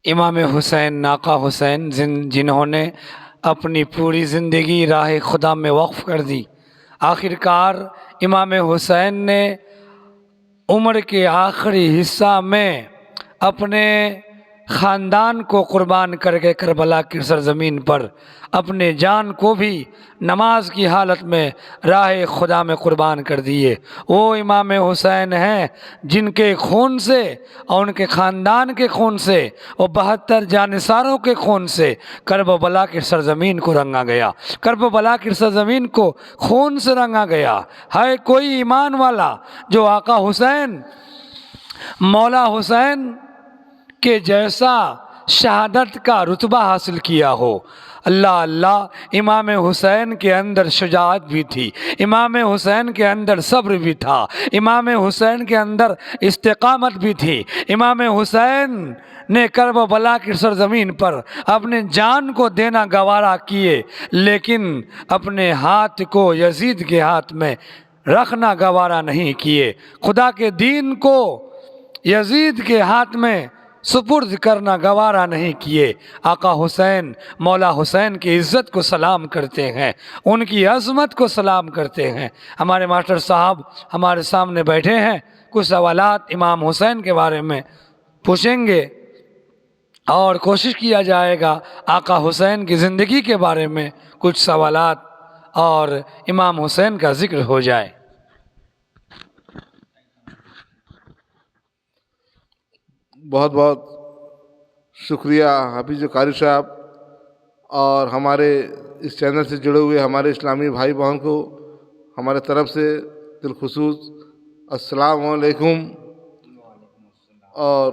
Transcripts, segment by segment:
امام حسین آقا حسین جنہوں نے اپنی پوری زندگی راہ خدا میں وقف کر دی، آخر کار امام حسین نے عمر کے آخری حصہ میں اپنے خاندان کو قربان کر کے کربلا کی سرزمین پر اپنے جان کو بھی نماز کی حالت میں راہ خدا میں قربان کر دیے۔ وہ امام حسین ہیں جن کے خون سے اور ان کے خاندان کے خون سے اور 72 جانثاروں کے خون سے کربلا کی سرزمین کو رنگا گیا، کربلا کی سرزمین کو خون سے رنگا گیا۔ ہے کوئی ایمان والا جو آقا حسین مولا حسین کہ جیسا شہادت کا رتبہ حاصل کیا ہو؟ اللہ اللہ، امام حسین کے اندر شجاعت بھی تھی، امام حسین کے اندر صبر بھی تھا، امام حسین کے اندر استقامت بھی تھی۔ امام حسین نے کربلا کی سرزمین پر اپنے جان کو دینا گوارا کیے، لیکن اپنے ہاتھ کو یزید کے ہاتھ میں رکھنا گوارا نہیں کیے، خدا کے دین کو یزید کے ہاتھ میں سپرد کرنا گوارا نہیں کیے۔ آقا حسین مولا حسین کی عزت کو سلام کرتے ہیں، ان کی عظمت کو سلام کرتے ہیں۔ ہمارے ماسٹر صاحب ہمارے سامنے بیٹھے ہیں، کچھ سوالات امام حسین کے بارے میں پوچھیں گے اور کوشش کیا جائے گا آقا حسین کی زندگی کے بارے میں کچھ سوالات اور امام حسین کا ذکر ہو جائے۔ بہت بہت شکریہ حافظ قاری صاحب، اور ہمارے اس چینل سے جڑے ہوئے ہمارے اسلامی بھائی بہن کو ہمارے طرف سے بالخصوص السلام علیکم۔ اور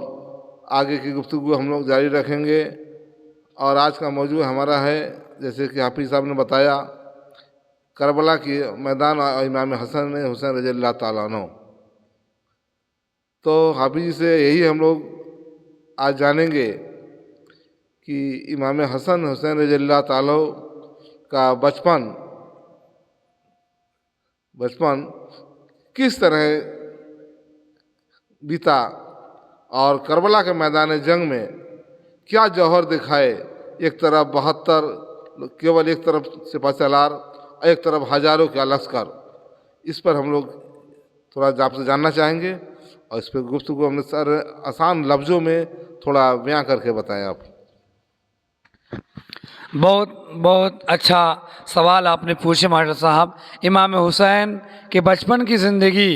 آگے کی گفتگو ہم لوگ جاری رکھیں گے، اور آج کا موضوع ہمارا ہے، جیسے کہ حافظ صاحب نے بتایا، کربلا کی میدان اور امام حسن رضی اللہ تعالیٰ عنہ۔ تو حافظ جی سے یہی ہم لوگ آج جانیں گے کہ امام حسن رضی اللہ تعالیٰ کا بچپن کس طرح بیتا، اور کربلا کے میدان جنگ میں کیا جوہر دکھائے۔ ایک طرف 72 کیول ایک طرف سپہ سالار، ایک طرف ہزاروں کا لشکر۔ اس پر ہم لوگ تھوڑا آپ سے جاننا چاہیں گے، اور اس پہ گفتگو ہم نے آسان لفظوں میں تھوڑا بیان کر کے بتائیں آپ۔ بہت بہت اچھا سوال آپ نے پوچھے ماسٹر صاحب۔ امام حسین کے بچپن کی زندگی،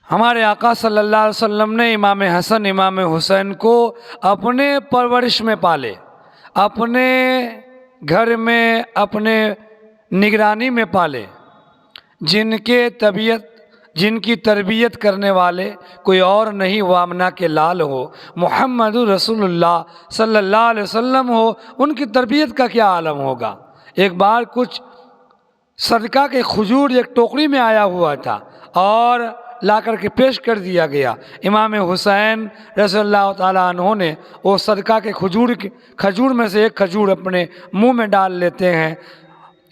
ہمارے آقا صلی اللہ علیہ وسلم نے امام حسن امام حسین کو اپنے پرورش میں پالے، اپنے گھر میں اپنے نگرانی میں پالے، جن کی تربیت کرنے والے کوئی اور نہیں، وہ آمنہ کے لال ہو، محمد رسول اللہ صلی اللہ علیہ وسلم ہو، ان کی تربیت کا کیا عالم ہوگا۔ ایک بار کچھ صدقہ کے کھجور ایک ٹوکری میں آیا ہوا تھا اور لا کر کے پیش کر دیا گیا۔ امام حسین رضی اللہ تعالیٰ عنہ نے وہ صدقہ کے کھجور میں سے ایک کھجور اپنے منہ میں ڈال لیتے ہیں۔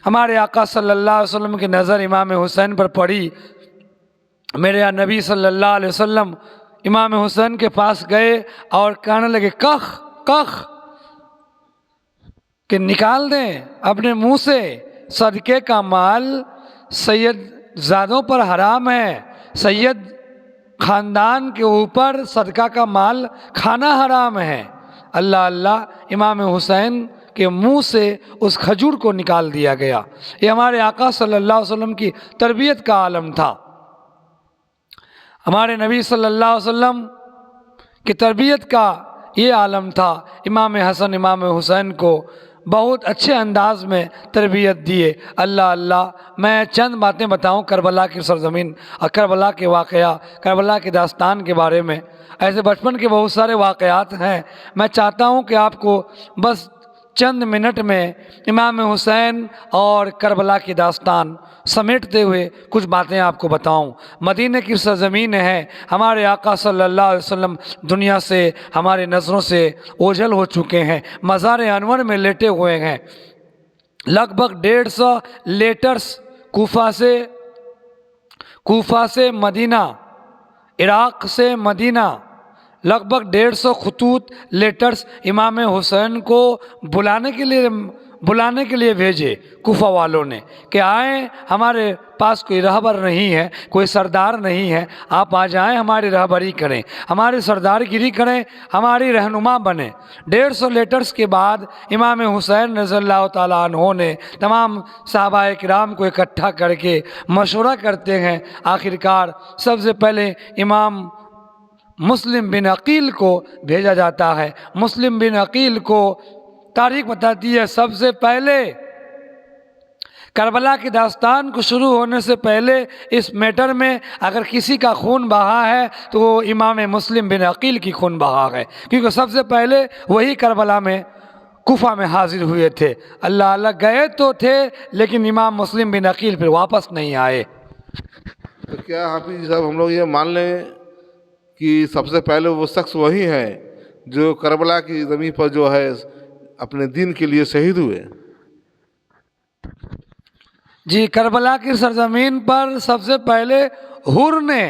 ہمارے آقا صلی اللہ علیہ وسلم کی نظر امام حسین پر پڑی۔ میرے نبی صلی اللہ علیہ وسلم امام حسین کے پاس گئے اور کہنے لگے، کخ کہ نکال دیں اپنے منہ سے، صدقے کا مال سید زادوں پر حرام ہے، سید خاندان کے اوپر صدقہ کا مال کھانا حرام ہے۔ اللہ اللہ، امام حسین کے منہ سے اس کھجور کو نکال دیا گیا۔ یہ ہمارے آقا صلی اللہ علیہ وسلم کی تربیت کا عالم تھا۔ ہمارے نبی صلی اللہ علیہ وسلم کی تربیت کا یہ عالم تھا۔ امام حسن امام حسین کو بہت اچھے انداز میں تربیت دیے۔ اللہ اللہ، میں چند باتیں بتاؤں کربلا کی سرزمین اور کربلا کے واقعہ، کربلا کی داستان کے بارے میں۔ ایسے بچپن کے بہت سارے واقعات ہیں، میں چاہتا ہوں کہ آپ کو بس چند منٹ میں امام حسین اور کربلا کی داستان سمیٹتے ہوئے کچھ باتیں آپ کو بتاؤں۔ مدینہ کی سرزمین ہے، ہمارے آقا صلی اللہ علیہ وسلم دنیا سے ہماری نظروں سے اوجھل ہو چکے ہیں، مزار انور میں لیٹے ہوئے ہیں۔ لگ بھگ 150 لیٹرز کوفہ سے مدینہ، عراق سے مدینہ لگ بھگ 150 خطوط لیٹرز امام حسین کو بلانے کے لیے بھیجے کوفہ والوں نے کہ آئیں، ہمارے پاس کوئی رہبر نہیں ہے، کوئی سردار نہیں ہے، آپ آ جائیں، ہماری رہبری کریں، ہماری سردار گیری کریں، ہماری رہنما بنیں۔ 150 لیٹرز کے بعد امام حسین رضی اللہ تعالیٰ عنہ نے تمام صحابہ کرام کو اکٹھا کر کے مشورہ کرتے ہیں۔ آخرکار سب سے پہلے امام مسلم بن عقیل کو بھیجا جاتا ہے۔ مسلم بن عقیل کو تاریخ بتاتی ہے سب سے پہلے کربلا کی داستان کو شروع ہونے سے پہلے اس میٹر میں اگر کسی کا خون بہا ہے تو وہ امام مسلم بن عقیل کی خون بہا ہے، کیونکہ سب سے پہلے وہی کربلا میں کوفہ میں حاضر ہوئے تھے۔ اللہ گئے تو تھے لیکن امام مسلم بن عقیل پھر واپس نہیں آئے۔ تو کیا حافظ صاحب ہم لوگ یہ مان لیں کہ سب سے پہلے وہ شخص وہی ہیں جو کربلا کی زمین پر جو ہے اپنے دین کے لیے شہید ہوئے؟ جی، کربلا کی سرزمین پر سب سے پہلے حر نے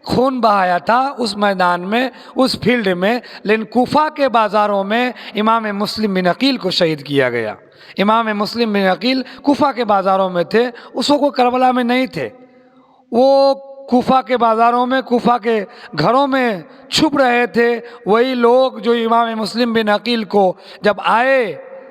خون بہایا تھا اس میدان میں، اس فیلڈ میں، لیکن کوفہ کے بازاروں میں امام مسلم بن عقیل کو شہید کیا گیا۔ امام مسلم بن عقیل کوفہ کے بازاروں میں تھے، اس وقت وہ کربلا میں نہیں تھے، وہ کوفہ کے بازاروں میں، کوفہ کے گھروں میں چھپ رہے تھے۔ وہی لوگ جو امام مسلم بن عقیل کو جب آئے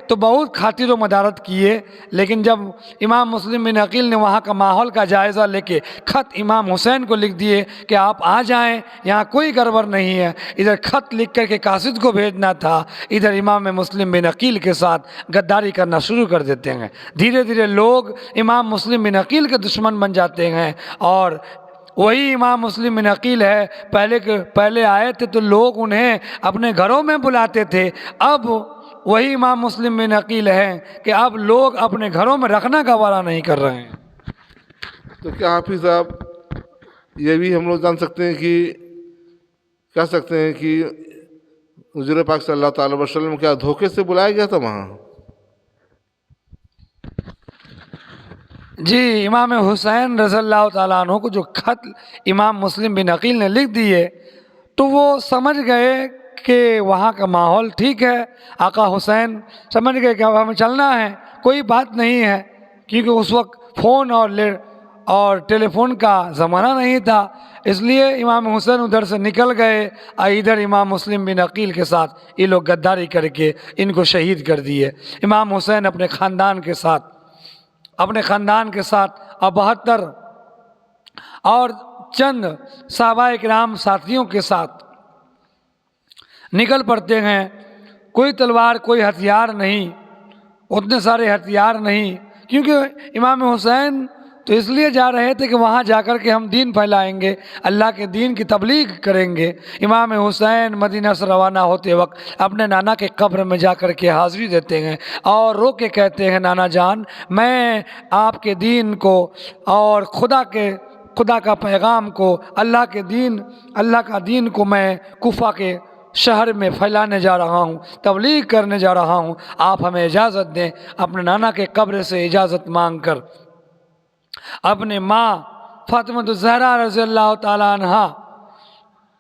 تو بہت خاطر و مدارت کیے، لیکن جب امام مسلم بن عقیل نے وہاں کا ماحول کا جائزہ لے کے خط امام حسین کو لکھ دیے کہ آپ آ جائیں، یہاں کوئی گڑبڑ نہیں ہے، ادھر خط لکھ کر کے قاصد کو بھیجنا تھا، ادھر امام مسلم بن عقیل کے ساتھ غداری کرنا شروع کر دیتے ہیں۔ دھیرے دھیرے لوگ امام مسلم بن عقیل کے دشمن بن جاتے ہیں، اور وہی امام مسلم بن عقیل ہے، پہلے آئے تھے تو لوگ انہیں اپنے گھروں میں بلاتے تھے، اب وہی امام مسلم بن عقیل ہیں کہ اب لوگ اپنے گھروں میں رکھنا گوارا نہیں کر رہے ہیں۔ تو کیا حافظ صاحب یہ بھی ہم لوگ جان سکتے ہیں کہ کہہ سکتے ہیں کہ حضور پاک صلی اللہ تعالی وسلم کیا دھوکے سے بلایا گیا تھا وہاں؟ جی، امام حسین رضی اللہ تعالیٰ عنہ کو جو خط امام مسلم بن عقیل نے لکھ دیے تو وہ سمجھ گئے کہ وہاں کا ماحول ٹھیک ہے، آقا حسین سمجھ گئے کہ اب ہمیں چلنا ہے، کوئی بات نہیں ہے، کیونکہ اس وقت فون اور ٹیلی فون کا زمانہ نہیں تھا، اس لیے امام حسین ادھر سے نکل گئے اور ادھر امام مسلم بن عقیل کے ساتھ یہ لوگ غداری کر کے ان کو شہید کر دیے۔ امام حسین اپنے خاندان کے ساتھ اور 72 اور چند صحابہ کرام ساتھیوں کے ساتھ نکل پڑتے ہیں۔ کوئی تلوار، کوئی ہتھیار نہیں، اتنے سارے ہتھیار نہیں، کیونکہ امام حسین تو اس لیے جا رہے تھے کہ وہاں جا کر کے ہم دین پھیلائیں گے، اللہ کے دین کی تبلیغ کریں گے۔ امام حسین مدینہ سے روانہ ہوتے وقت اپنے نانا کے قبر میں جا کر کے حاضری دیتے ہیں اور رو کے کہتے ہیں، نانا جان، میں آپ کے دین کو اور خدا کا پیغام کو، اللہ کا دین کو میں کوفہ کے شہر میں پھیلانے جا رہا ہوں، تبلیغ کرنے جا رہا ہوں، آپ ہمیں اجازت دیں۔ اپنے نانا کے قبر سے اجازت مانگ کر اپنے ماں فاطمہ الزہرا رضی اللہ تعالیٰ عنہا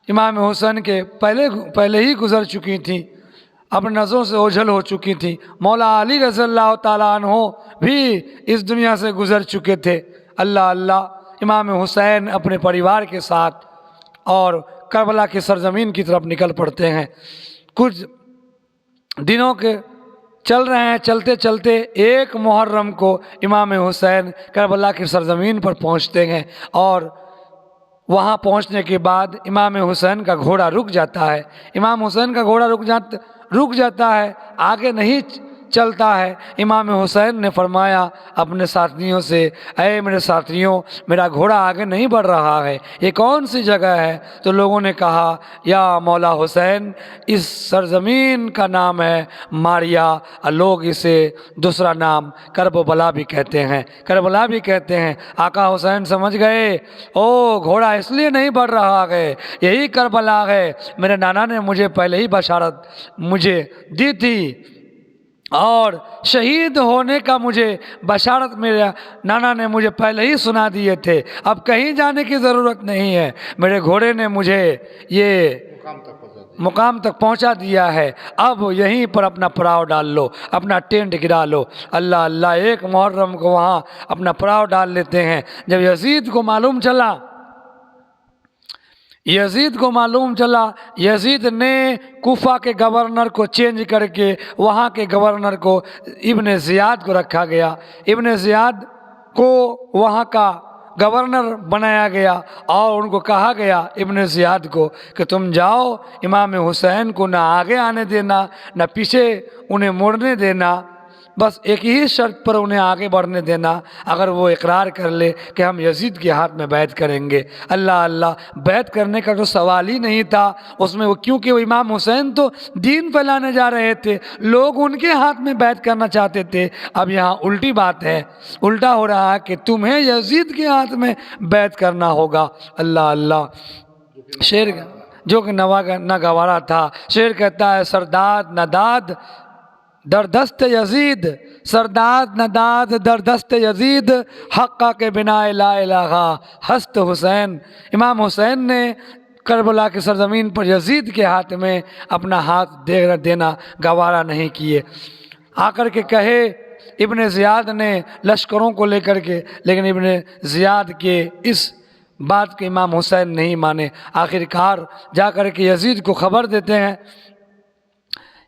امام حسین کے پہلے ہی گزر چکی تھیں، اپنے نظروں سے اوجھل ہو چکی تھیں۔ مولا علی رضی اللہ تعالیٰ عنہ بھی اس دنیا سے گزر چکے تھے۔ اللہ امام حسین اپنے پریوار کے ساتھ اور کربلا کی سرزمین کی طرف نکل پڑتے ہیں۔ کچھ دنوں کے چل رہے ہیں، چلتے چلتے 1 محرم کو امام حسین کربلا کی سرزمین پر پہنچتے ہیں، اور وہاں پہنچنے کے بعد امام حسین کا گھوڑا رک جاتا ہے۔ امام حسین کا گھوڑا رک جاتا ہے، آگے نہیں چلتا ہے۔ امام حسین نے فرمایا اپنے ساتھیوں سے، اے میرے ساتھیوں، میرا گھوڑا آگے نہیں بڑھ رہا ہے، یہ کون سی جگہ ہے؟ تو لوگوں نے کہا، یا مولا حسین، اس سرزمین کا نام ہے ماریا، اور لوگ اسے دوسرا نام کربلا بھی کہتے ہیں۔ آقا حسین سمجھ گئے، او گھوڑا اس لیے نہیں بڑھ رہا ہے، یہی کربلا ہے، میرے نانا نے مجھے پہلے ہی بشارت مجھے دی تھی، اور شہید ہونے کا مجھے بشارت میرے نانا نے مجھے پہلے ہی سنا دیے تھے، اب کہیں جانے کی ضرورت نہیں ہے، میرے گھوڑے نے مجھے یہ مقام تک پہنچا دیا ہے، اب یہیں پر اپنا پڑاؤ ڈال لو، اپنا ٹینٹ گرا لو۔ اللہ اللہ، ایک محرم کو وہاں اپنا پڑاؤ ڈال لیتے ہیں۔ جب یزید کو معلوم چلا، یزید نے کوفہ کے گورنر کو چینج کر کے وہاں کے گورنر کو ابن زیاد کو رکھا گیا، ابن زیاد کو وہاں کا گورنر بنایا گیا، اور ان کو کہا گیا ابن زیاد کو کہ تم جاؤ، امام حسین کو نہ آگے آنے دینا نہ پیچھے انہیں مڑنے دینا، بس ایک ہی شرط پر انہیں آگے بڑھنے دینا، اگر وہ اقرار کر لے کہ ہم یزید کے ہاتھ میں بیعت کریں گے۔ اللہ اللہ، بیعت کرنے کا تو سوال ہی نہیں تھا اس میں، کیونکہ وہ امام حسین تو دین پھیلانے جا رہے تھے، لوگ ان کے ہاتھ میں بیعت کرنا چاہتے تھے۔ اب یہاں الٹی بات ہے، الٹا ہو رہا ہے کہ تمہیں یزید کے ہاتھ میں بیعت کرنا ہوگا۔ اللہ اللہ، شعر جو کہ نہ گوارا تھا، شعر کہتا ہے سرداد نداد در دست یزید، سرداد نداد در دست یزید، حقہ کے بنا لا الہ ہست حسین۔ امام حسین نے کربلا کی سرزمین پر یزید کے ہاتھ میں اپنا ہاتھ دینا گوارا نہیں کیے۔ آ کر کے کہے ابن زیاد نے لشکروں کو لے کر کے، لیکن ابن زیاد کے اس بات کے امام حسین نہیں مانے۔ آخر کار جا کر کے یزید کو خبر دیتے ہیں۔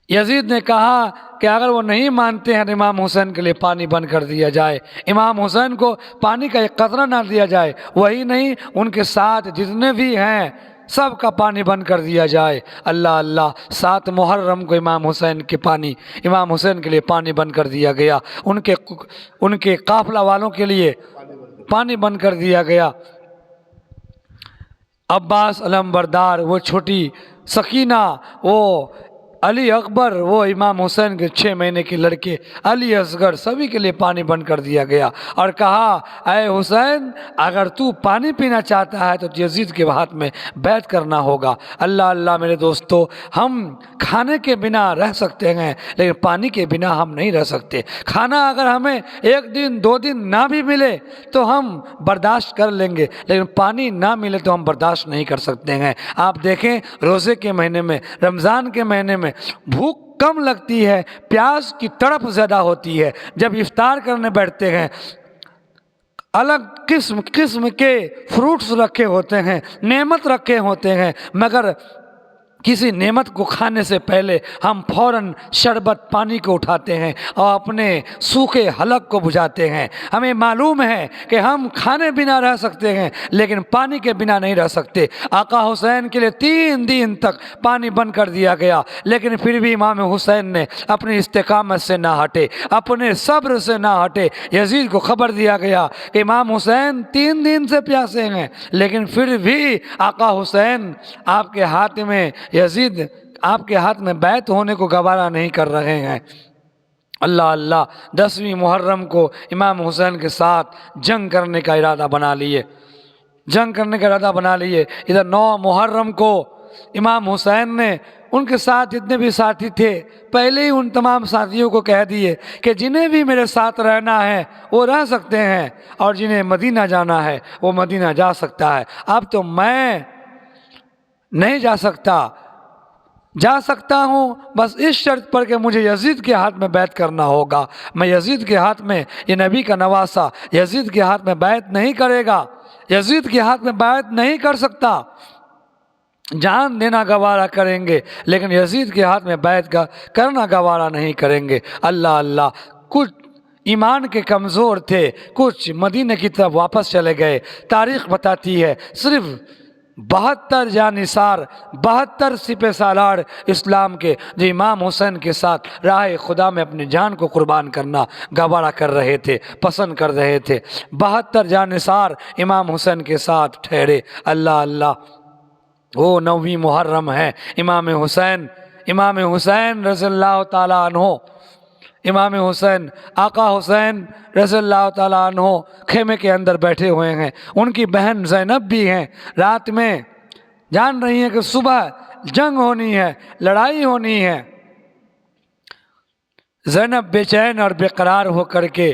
یزید نے کہا کہ اگر وہ نہیں مانتے ہیں تو امام حسین کے لیے پانی بند کر دیا جائے، امام حسین کو پانی کا ایک قطرہ نہ دیا جائے، وہی نہیں ان کے ساتھ جتنے بھی ہیں سب کا پانی بند کر دیا جائے۔ اللہ اللہ، 7 محرم کو امام حسین کے لیے پانی بند کر دیا گیا، ان کے قافلہ والوں کے لیے پانی بند کر دیا گیا۔ عباس علمبردار، وہ چھوٹی سکینہ، وہ علی اکبر، وہ امام حسین کے 6 مہینے کے لڑکے علی اصغر، سبھی کے لیے پانی بند کر دیا گیا، اور کہا اے حسین اگر تو پانی پینا چاہتا ہے تو یزید کے ہاتھ میں بیعت کرنا ہوگا۔ اللہ اللہ میرے دوستو، ہم کھانے کے بنا رہ سکتے ہیں لیکن پانی کے بنا ہم نہیں رہ سکتے۔ کھانا اگر ہمیں 1 دن 2 دن نہ بھی ملے تو ہم برداشت کر لیں گے، لیکن پانی نہ ملے تو ہم برداشت نہیں کر سکتے ہیں۔ آپ دیکھیں روزے کے مہینے میں، رمضان کے مہینے میں بھوک کم لگتی ہے، پیاس کی تڑپ زیادہ ہوتی ہے۔ جب افطار کرنے بیٹھتے ہیں الگ قسم کے فروٹس رکھے ہوتے ہیں، نعمت رکھے ہوتے ہیں، مگر کسی نعمت کو کھانے سے پہلے ہم فوراً شربت پانی کو اٹھاتے ہیں اور اپنے سوکھے حلق کو بجھاتے ہیں۔ ہمیں معلوم ہے کہ ہم کھانے بنا رہ سکتے ہیں لیکن پانی کے بنا نہیں رہ سکتے۔ آقا حسین کے لیے 3 دن تک پانی بند کر دیا گیا، لیکن پھر بھی امام حسین نے اپنی استقامت سے نہ ہٹے، اپنے صبر سے نہ ہٹے۔ یزید کو خبر دیا گیا کہ امام حسین 3 دن سے پیاسے ہیں، لیکن پھر بھی آقا حسین آپ کے ہاتھ میں، یزید آپ کے ہاتھ میں بیعت ہونے کو گوارا نہیں کر رہے ہیں۔ اللہ اللہ، 10ویں محرم کو امام حسین کے ساتھ جنگ کرنے کا ارادہ بنا لیے، ادھر 9 محرم کو امام حسین نے ان کے ساتھ جتنے بھی ساتھی تھے پہلے ہی ان تمام ساتھیوں کو کہہ دیے کہ جنہیں بھی میرے ساتھ رہنا ہے وہ رہ سکتے ہیں، اور جنہیں مدینہ جانا ہے وہ مدینہ جا سکتا ہے۔ اب تو میں نہیں جا سکتا ہوں بس اس شرط پر کہ مجھے یزید کے ہاتھ میں بیعت کرنا ہوگا۔ میں یزید کے ہاتھ میں، یہ نبی کا نواسہ یزید کے ہاتھ میں بیعت نہیں کرے گا، یزید کے ہاتھ میں بیعت نہیں کر سکتا۔ جان دینا گوارا کریں گے لیکن یزید کے ہاتھ میں بیعت کرنا گوارا نہیں کریں گے۔ اللہ اللہ، کچھ ایمان کے کمزور تھے، کچھ مدینہ کی طرف واپس چلے گئے۔ تاریخ بتاتی ہے صرف 72 جانثار، 72 سپہ سالار اسلام کے جو امام حسین کے ساتھ راہ خدا میں اپنی جان کو قربان کرنا گوارا کر رہے تھے، پسند کر رہے تھے، 72 جانثار امام حسین کے ساتھ ٹھہرے۔ اللہ اللہ، وہ 9ویں محرم ہے، امام حسین رضی اللہ تعالیٰ عنہ، امام حسین، آقا حسین رضی اللہ تعالیٰ عنہ خیمے کے اندر بیٹھے ہوئے ہیں، ان کی بہن زینب بھی ہیں، رات میں جان رہی ہیں کہ صبح جنگ ہونی ہے، لڑائی ہونی ہے۔ زینب بے چین اور بے قرار ہو کر کے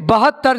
72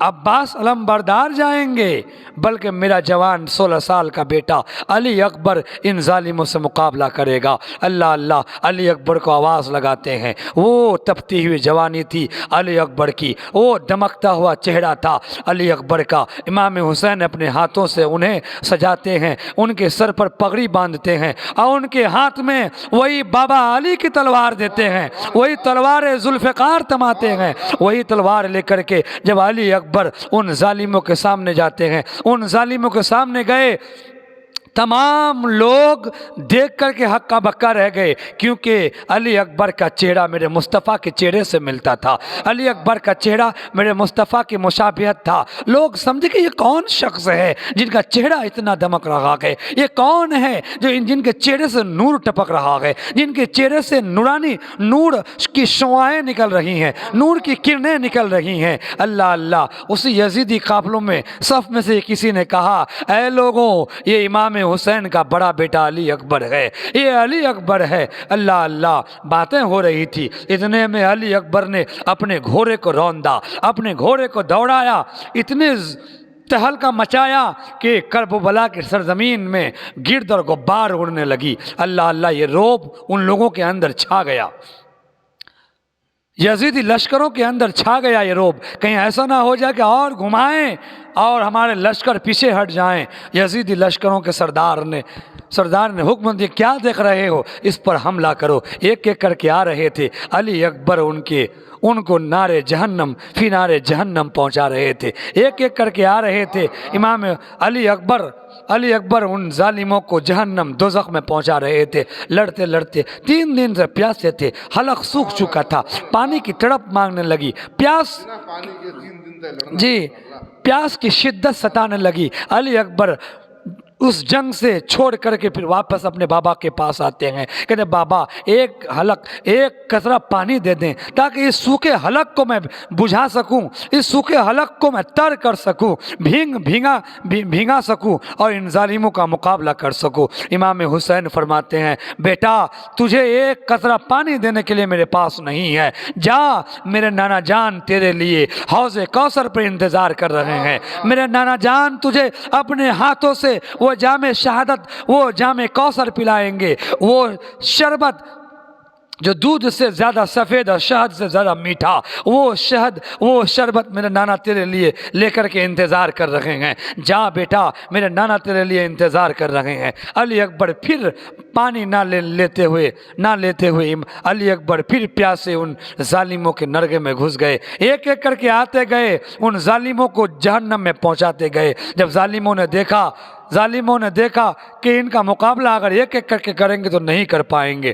عباس علمبردار جائیں گے بلکہ میرا جوان 16 سال کا بیٹا علی اکبر ان ظالموں سے مقابلہ کرے گا۔ اللہ اللہ، علی اکبر کو آواز لگاتے ہیں۔ وہ تپتی ہوئی جوانی تھی علی اکبر کی، وہ دمکتا ہوا چہرہ تھا علی اکبر کا۔ امام حسین اپنے ہاتھوں سے انہیں سجاتے ہیں، ان کے سر پر پگڑی باندھتے ہیں اور ان کے ہاتھ میں وہی بابا علی کی تلوار دیتے ہیں، وہی تلوار ذوالفقار تماتے ہیں، وہی تلوار لے کر کے جب علی اکبر ان ظالموں کے سامنے جاتے ہیں، ان ظالموں کے سامنے گئے، تمام لوگ دیکھ کر کے ہکا بکا رہ گئے، کیونکہ علی اکبر کا چہرہ میرے مصطفیٰ کے چہرے سے ملتا تھا، علی اکبر کا چہرہ میرے مصطفیٰ کی مشابہت تھا۔ لوگ سمجھے کہ یہ کون شخص ہے جن کا چہرہ اتنا دمک رہا ہے، یہ کون ہے جن کے چہرے سے نور ٹپک رہا ہے، جن کے چہرے سے نورانی نور کی شعاعیں نکل رہی ہیں، نور کی کرنیں نکل رہی ہیں۔ اللہ اللہ، اسی یزیدی قافلوں میں صف میں سے کسی نے کہا، اے لوگوں، یہ امام حسین کا بڑا بیٹا علی اکبر ہے، یہ علی اکبر ہے۔ اللہ اللہ، باتیں ہو رہی تھی، اتنے میں علی اکبر نے اپنے گھوڑے کو روندا، اپنے گھوڑے کو دوڑایا، اتنے تہلکہ مچایا کہ کربلا کی سرزمین میں گرد اور غبار اڑنے لگی۔ اللہ اللہ، یہ رعب ان لوگوں کے اندر چھا گیا، یزیدی لشکروں کے اندر چھا گیا یہ رعب، کہیں ایسا نہ ہو جائے کہ اور گھمائیں اور ہمارے لشکر پیچھے ہٹ جائیں۔ یزیدی لشکروں کے سردار نے حکم دیا، کیا دیکھ رہے ہو، اس پر حملہ کرو۔ ایک ایک کر کے آ رہے تھے، علی اکبر ان کو نارے جہنم فی نارے جہنم پہنچا رہے تھے، ایک ایک کر کے آ رہے تھے۔ امام علی اکبر ان ظالموں کو جہنم دوزخ میں پہنچا رہے تھے، لڑتے لڑتے 3 دن سے پیاسے تھے، حلق سوکھ چکا تھا، پانی کی تڑپ مانگنے لگی، پیاس کی شدت ستانے لگی۔ علی اکبر اس جنگ سے چھوڑ کر کے پھر واپس اپنے بابا کے پاس آتے ہیں، کہتے بابا ایک قطرہ پانی دے دیں تاکہ اس سوکھے حلق کو میں بجھا سکوں، اس سوکھے حلق کو میں تر کر سکوں، بھینگا سکوں اور ان ظالموں کا مقابلہ کر سکوں۔ امام حسین فرماتے ہیں، بیٹا تجھے ایک قطرہ پانی دینے کے لیے میرے پاس نہیں ہے، جا، میرے نانا جان تیرے لیے حوض کوثر پر انتظار کر رہے ہیں، میرے نانا جان تجھے اپنے ہاتھوں سے وہ جام شہادت، وہ جام کوثر پلائیں گے، وہ شربت جو دودھ سے زیادہ سفید اور شہد سے زیادہ میٹھا، وہ شربت میرے نانا تیرے لیے لے کر کے انتظار کر رہے ہیں، جا بیٹا، میرے نانا تیرے لیے انتظار کر رہے ہیں۔ علی اکبر پھر پانی نہ لیتے ہوئے علی اکبر پھر پیاسے ان ظالموں کے نرغے میں گھس گئے، ایک ایک کر کے آتے گئے، ان ظالموں کو جہنم میں پہنچاتے گئے۔ جب ظالموں نے دیکھا کہ ان کا مقابلہ اگر ایک ایک کر کے کریں گے تو نہیں کر پائیں گے،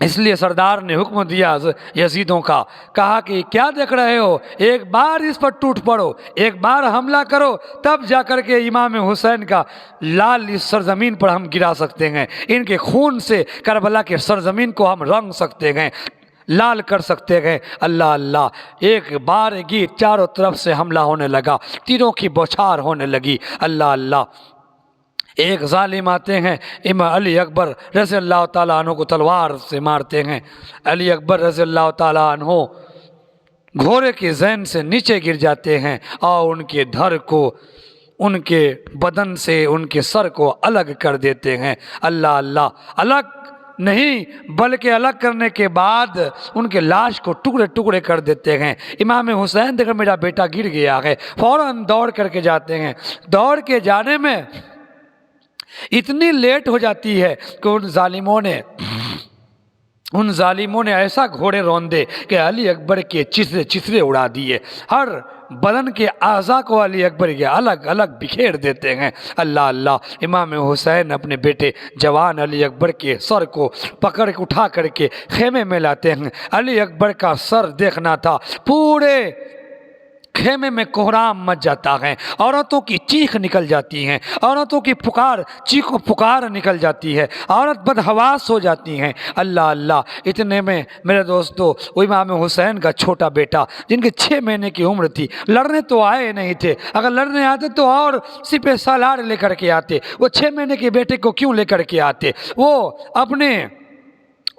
اس لیے سردار نے حکم دیا یزیدوں کا، کہا کہ کیا دیکھ رہے ہو، ایک بار اس پر ٹوٹ پڑو، ایک بار حملہ کرو، تب جا کر کے امام حسین کا لال اس سرزمین پر ہم گرا سکتے ہیں، ان کے خون سے کربلا کے سرزمین کو ہم رنگ سکتے ہیں، لال کر سکتے ہیں۔ اللہ اللہ، ایک بار گی چاروں طرف سے حملہ ہونے لگا، تیروں کی بوچھار ہونے لگی۔ اللہ اللہ، ایک ظالم آتے ہیں، علی اکبر رضی اللہ تعالیٰ عنہ کو تلوار سے مارتے ہیں۔ علی اکبر رضی اللہ تعالیٰ عنہ گھوڑے کی ذہن سے نیچے گر جاتے ہیں اور ان کے دھڑ کو، ان کے بدن سے ان کے سر کو الگ کر دیتے ہیں۔ اللہ اللہ، الگ نہیں بلکہ الگ کرنے کے بعد ان کے لاش کو ٹکڑے ٹکڑے کر دیتے ہیں۔ امام حسین دیکھ میرا بیٹا گر گیا ہے، فوراً دوڑ کر کے جاتے ہیں، دوڑ کے جانے میں اتنی لیٹ ہو جاتی ہے کہ ان ظالموں نے ایسا گھوڑے روندے کہ علی اکبر کے چسرے اڑا دیے، ہر بدن کے اعضاء کو علی اکبر کے الگ الگ بکھیر دیتے ہیں۔ اللہ اللہ، امام حسین اپنے بیٹے جوان علی اکبر کے سر کو پکڑ اٹھا کر کے خیمے میں لاتے ہیں۔ علی اکبر کا سر دیکھنا تھا، پورے خیمے میں کوہرام مچ جاتا ہے، عورتوں کی چیخ نکل جاتی ہیں، عورتوں کی پکار نکل جاتی ہے، عورت بدحواس ہو جاتی ہیں۔ اللہ اللہ، اتنے میں میرے دوستو وہ امام حسین کا چھوٹا بیٹا جن کے 6 مہینے کی عمر تھی، لڑنے تو آئے نہیں تھے، اگر لڑنے آتے تو اور سپہ سالار لے کر کے آتے، وہ 6 مہینے کے بیٹے کو کیوں لے کر کے آتے، وہ اپنے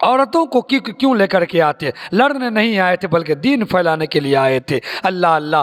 عورتوں کو کیوں لے کر کے آتے، لڑنے نہیں آئے تھے بلکہ دین پھیلانے کے لیے آئے تھے۔ اللہ اللہ،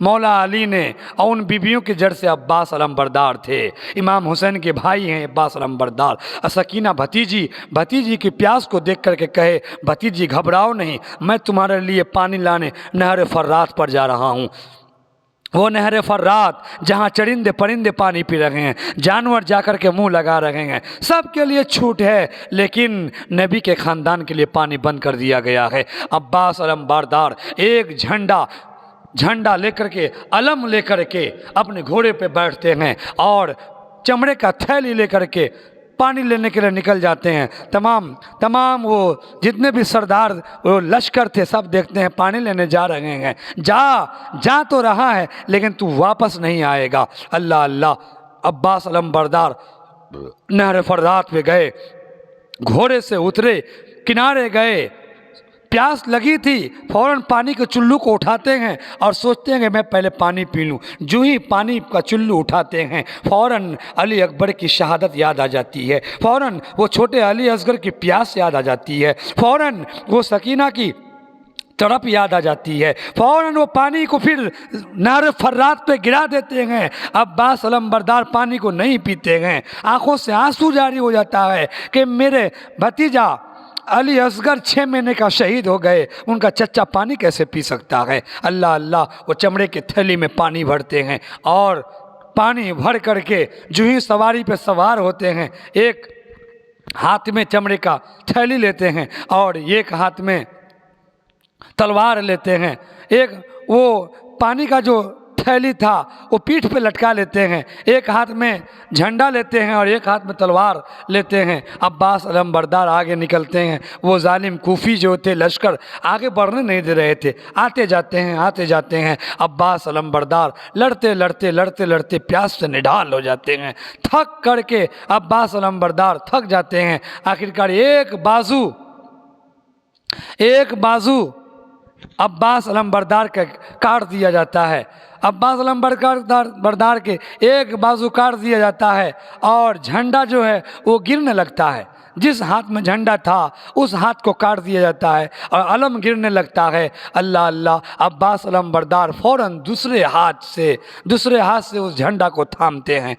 مولا علی نے اور ان بیویوں کی جڑ سے عباس علمبردار تھے. امام حسین کے بھائی ہیں عباس علمبردار. سکینہ بھتیجی کی پیاس کو دیکھ کر کے کہے بھتیجی گھبراؤ نہیں، میں تمہارے لیے پانی لانے نہر فرات پر جا رہا ہوں. وہ نہر فرات جہاں چرندے پرندے پانی پی رہے ہیں، جانور جا کر کے منہ لگا رہے ہیں، سب کے لیے چھوٹ ہے، لیکن نبی کے خاندان کے لیے پانی بند کر دیا گیا ہے. عباس علمبردار ایک جھنڈا لے کر کے، علم لے کر کے اپنے گھوڑے پہ بیٹھتے ہیں اور چمڑے کا تھیلی لے کر کے پانی لینے کے لیے نکل جاتے ہیں. تمام وہ جتنے بھی سردار وہ لشکر تھے سب دیکھتے ہیں پانی لینے جا رہے ہیں. جا تو رہا ہے لیکن تو واپس نہیں آئے گا. اللہ. عباس علمبردار نہر فرات پہ گئے، گھوڑے سے اترے، کنارے گئے، پیاس لگی تھی، فوراً پانی کے چلو کو اٹھاتے ہیں اور سوچتے ہیں کہ میں پہلے پانی پی لوں. جو ہی پانی کا چلو اٹھاتے ہیں فوراً علی اکبر کی شہادت یاد آ جاتی ہے، فوراً وہ چھوٹے علی اصغر کی پیاس یاد آ جاتی ہے، فوراً وہ سکینہ کی تڑپ یاد آ جاتی ہے، فوراً وہ پانی کو پھر نہر فرات پہ گرا دیتے ہیں. عباس علمبردار پانی کو نہیں پیتے ہیں، آنکھوں سے آنسو جاری ہو جاتا ہے کہ میرے بھتیجا علی اصغر 6 مہینے کا شہید ہو گئے، ان کا چچا پانی کیسے پی سکتا ہے. اللہ. وہ چمڑے کی تھیلی میں پانی بھرتے ہیں اور پانی بھر کر کے جو ہی سواری پہ سوار ہوتے ہیں، ایک ہاتھ میں چمڑے کا تھیلی لیتے ہیں اور ایک ہاتھ میں تلوار لیتے ہیں. ایک وہ پانی کا جو تھیلی تھا وہ پیٹھ پہ لٹکا لیتے ہیں، ایک ہاتھ میں جھنڈا لیتے ہیں اور ایک ہاتھ میں تلوار لیتے ہیں. عباس علمبردار آگے نکلتے ہیں. وہ ظالم کوفی جو تھے لشکر آگے بڑھنے نہیں دے رہے تھے، آتے جاتے ہیں. عباس علمبردار لڑتے پیاس سے نڈال ہو جاتے ہیں. تھک کر کے عباس علمبردار تھک جاتے ہیں. آخرکار ایک بازو عباس علمبردار کا کاٹ دیا جاتا ہے. عباس علمبردار کے ایک بازو کاٹ دیا جاتا ہے اور جھنڈا جو ہے وہ گرنے لگتا ہے. جس ہاتھ میں جھنڈا تھا اس ہاتھ کو کاٹ دیا جاتا ہے اور علم گرنے لگتا ہے. اللہ. عباس علمبردار فوراً دوسرے ہاتھ سے اس جھنڈا کو تھامتے ہیں.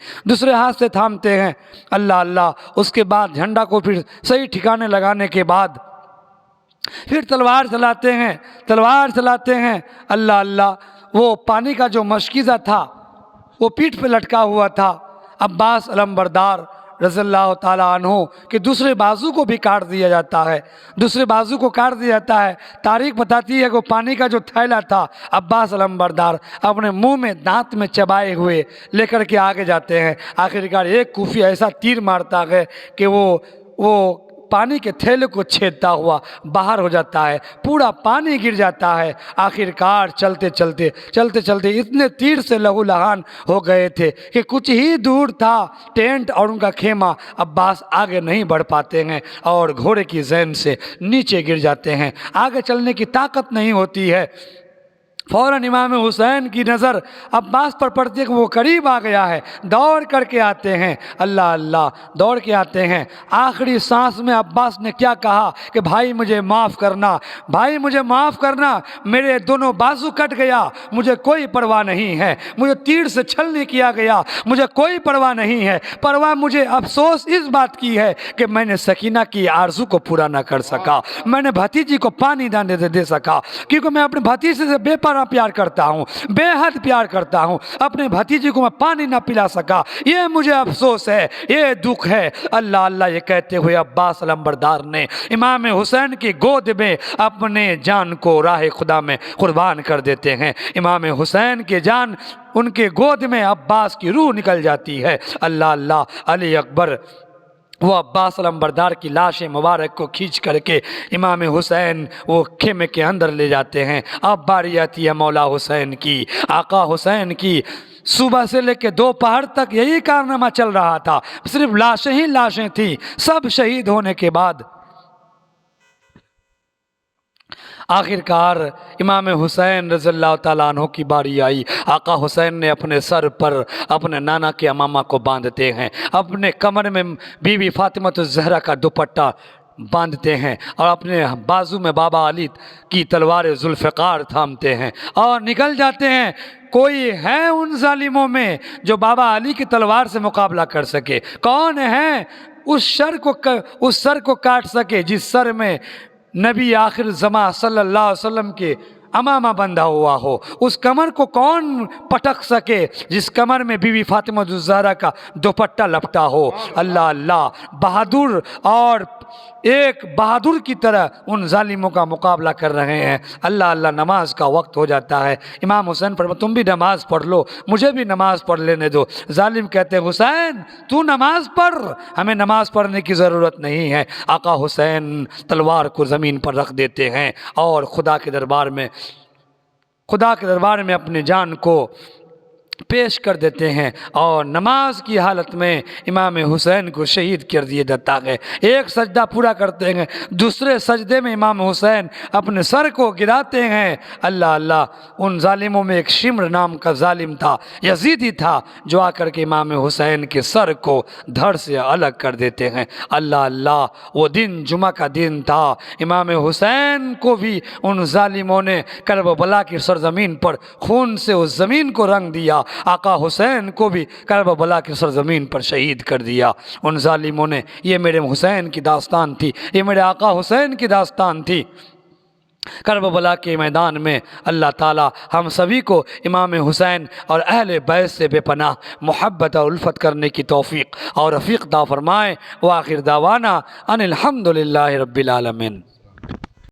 اللہ. اس کے بعد جھنڈا کو پھر صحیح ٹھکانے لگانے کے بعد پھر تلوار چلاتے ہیں. اللہ. وہ پانی کا جو مشکیزہ تھا وہ پیٹھ پہ لٹکا ہوا تھا. عباس علمبردار رضی اللہ تعالیٰ عنہ کہ دوسرے بازو کو بھی کاٹ دیا جاتا ہے. تاریخ بتاتی ہے کہ پانی کا جو تھیلا تھا عباس علمبردار اپنے منہ میں دانت میں چبائے ہوئے لے کر کے آگے جاتے ہیں. آخرکار ایک کوفی ایسا تیر مارتا ہے کہ وہ پانی کے تھیلے کو چھیدتا ہوا باہر ہو جاتا ہے، پورا پانی گر جاتا ہے. آخرکار چلتے اتنے تیر سے لہو لہان ہو گئے تھے کہ کچھ ہی دور تھا ٹینٹ اور ان کا خیمہ. عباس آگے نہیں بڑھ پاتے ہیں اور گھوڑے کی زین سے نیچے گر جاتے ہیں، آگے چلنے کی طاقت نہیں ہوتی ہے. فوراً امام حسین کی نظر عباس پر پڑتی ہے کہ وہ قریب آ گیا ہے. دوڑ کر کے آتے ہیں. اللہ. دوڑ کے آتے ہیں. آخری سانس میں عباس نے کیا کہا کہ بھائی مجھے معاف کرنا، میرے دونوں بازو کٹ گیا، مجھے کوئی پرواہ نہیں ہے، مجھے تیر سے چھل نہیں کیا گیا، مجھے کوئی پرواہ نہیں ہے. پرواہ مجھے افسوس اس بات کی ہے کہ میں نے سکینہ کی آرزو کو پورا نہ کر سکا، میں نے بھتیجی کو پانی نہ دے سکا، کیونکہ میں اپنے بھتیجے سے بے پناہ پیار کرتا ہوں، بے حد پیار کرتا ہوں. اپنے بھتیجی کو میں پانی نہ پلا سکا، یہ مجھے افسوس ہے، یہ دکھ ہے. اللہ. یہ کہتے ہوئے عباس علمبردار نے امام حسین کی گود میں اپنے جان کو راہ خدا میں قربان کر دیتے ہیں. امام حسین کی جان ان کے گود میں عباس کی روح نکل جاتی ہے. اللہ. علی اکبر وہ عباس علمبردار کی لاش مبارک کو کھینچ کر کے امام حسین وہ خیمے کے اندر لے جاتے ہیں. اب باری آتی ہے مولا حسین کی، آقا حسین کی. صبح سے لے کے دوپہر تک یہی کارنامہ چل رہا تھا، صرف لاشیں تھیں. سب شہید ہونے کے بعد آخرکار امام حسین رضی اللہ تعالیٰ عنہ کی باری آئی. آقا حسین نے اپنے سر پر اپنے نانا کے امامہ کو باندھتے ہیں، اپنے کمر میں بی بی فاطمہ الزہرا کا دوپٹہ باندھتے ہیں اور اپنے بازو میں بابا علی کی تلوار ذوالفقار تھامتے ہیں اور نکل جاتے ہیں۔ کوئی ہے ان ظالموں میں جو بابا علی کی تلوار سے مقابلہ کر سکے؟ کون ہے اس سر کو کاٹ سکے جس سر میں نبی آخر زمان صلی اللہ علیہ وسلم کے امامہ بندھا ہوا ہو؟ اس کمر کو کون پٹک سکے جس کمر میں بی بی فاطمہ الزہرا کا دوپٹہ لپٹا ہو؟ اللہ اللہ، بہادر اور ایک بہادر کی طرح ان ظالموں کا مقابلہ کر رہے ہیں۔ اللہ اللہ، نماز کا وقت ہو جاتا ہے۔ امام حسین پر تم بھی نماز پڑھ لو، مجھے بھی نماز پڑھ لینے دو۔ ظالم کہتے ہیں حسین تو نماز پڑھ، ہمیں نماز پڑھنے کی ضرورت نہیں ہے۔ آقا حسین تلوار کو زمین پر رکھ دیتے ہیں اور خدا کے دربار میں اپنی جان کو پیش کر دیتے ہیں اور نماز کی حالت میں امام حسین کو شہید کر دیا جاتا ہے۔ ایک سجدہ پورا کرتے ہیں، دوسرے سجدے میں امام حسین اپنے سر کو گراتے ہیں۔ اللہ اللہ، ان ظالموں میں ایک شمر نام کا ظالم تھا، یزیدی تھا، جو آ کر کے امام حسین کے سر کو دھڑ سے الگ کر دیتے ہیں۔ اللہ اللہ، وہ دن جمعہ کا دن تھا۔ امام حسین کو بھی ان ظالموں نے کربلا کی سرزمین پر خون سے اس زمین کو رنگ دیا، آقا حسین کو بھی کربلا کی سرزمین پر شہید کر دیا ان ظالموں نے۔ یہ میرے حسین کی داستان تھی، یہ میرے آقا حسین کی داستان تھی۔ کربلا کے میدان میں اللہ تعالی ہم سبھی کو امام حسین اور اہل بیت سے بے پناہ محبت اور الفت کرنے کی توفیق اور رفیق عطا فرمائے۔ وآخر دعوانا ان الحمدللہ رب العالمین۔